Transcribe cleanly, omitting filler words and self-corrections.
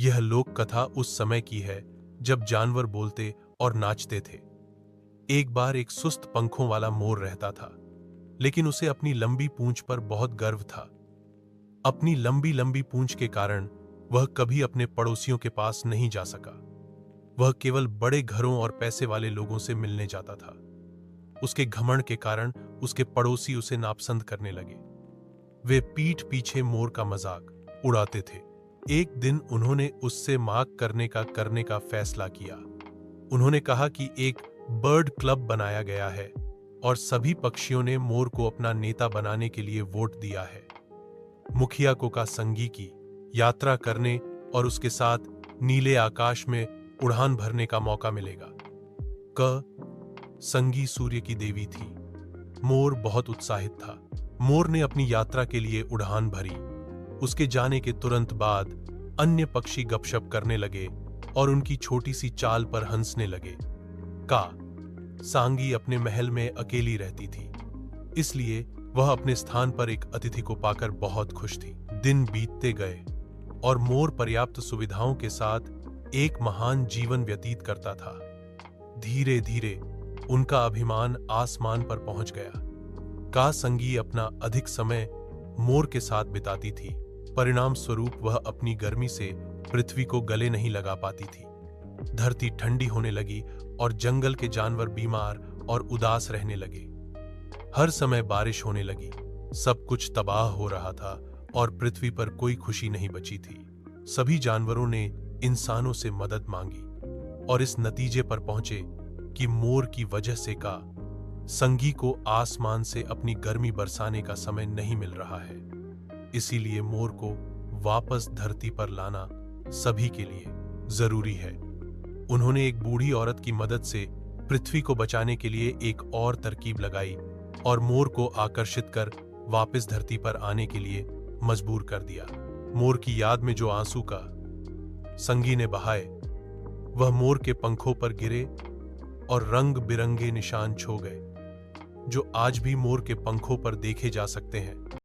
यह लोक कथा उस समय की है जब जानवर बोलते और नाचते थे। एक बार एक सुस्त पंखों वाला मोर रहता था, लेकिन उसे अपनी लंबी पूंछ पर बहुत गर्व था। अपनी लंबी लंबी पूंछ के कारण वह कभी अपने पड़ोसियों के पास नहीं जा सका। वह केवल बड़े घरों और पैसे वाले लोगों से मिलने जाता था। उसके घमंड के कारण उसके पड़ोसी उसे नापसंद करने लगे। वे पीठ पीछे मोर का मजाक उड़ाते थे। एक दिन उन्होंने उससे मांग करने का फैसला किया। उन्होंने कहा कि एक बर्ड क्लब बनाया गया है और सभी पक्षियों ने मोर को अपना नेता बनाने के लिए वोट दिया है। मुखिया को का संगी की यात्रा करने और उसके साथ नीले आकाश में उड़ान भरने का मौका मिलेगा। संगी सूर्य की देवी थी। मोर बहुत उत्साहित था। मोर ने अपनी यात्रा के लिए उड़ान भरी। उसके जाने के तुरंत बाद अन्य पक्षी गपशप करने लगे और उनकी छोटी सी चाल पर हंसने लगे। सांगी अपने महल में अकेली रहती थी, इसलिए वह अपने स्थान पर एक अतिथि को पाकर बहुत खुश थी। दिन बीतते गए और मोर पर्याप्त सुविधाओं के साथ एक महान जीवन व्यतीत करता था। धीरे धीरे उनका अभिमान आसमान पर पहुंच गया। संगी अपना अधिक समय मोर के साथ बिताती थी। परिणाम स्वरूप वह अपनी गर्मी से पृथ्वी को गले नहीं लगा पाती थी। धरती ठंडी होने लगी और जंगल के जानवर बीमार और उदास रहने लगे। हर समय बारिश होने लगी। सब कुछ तबाह हो रहा था और पृथ्वी पर कोई खुशी नहीं बची थी। सभी जानवरों ने इंसानों से मदद मांगी और इस नतीजे पर पहुंचे कि मोर की वजह से संगी को आसमान से अपनी गर्मी बरसाने का समय नहीं मिल रहा है। इसीलिए मोर को वापस धरती पर लाना सभी के लिए जरूरी है। उन्होंने एक बूढ़ी औरत की मदद से पृथ्वी को बचाने के लिए एक और तरकीब लगाई और मोर को आकर्षित कर वापस धरती पर आने के लिए मजबूर कर दिया। मोर की याद में जो आंसू संगी ने बहाए, वह मोर के पंखों पर गिरे और रंग बिरंगे निशान छो गए, जो आज भी मोर के पंखों पर देखे जा सकते हैं।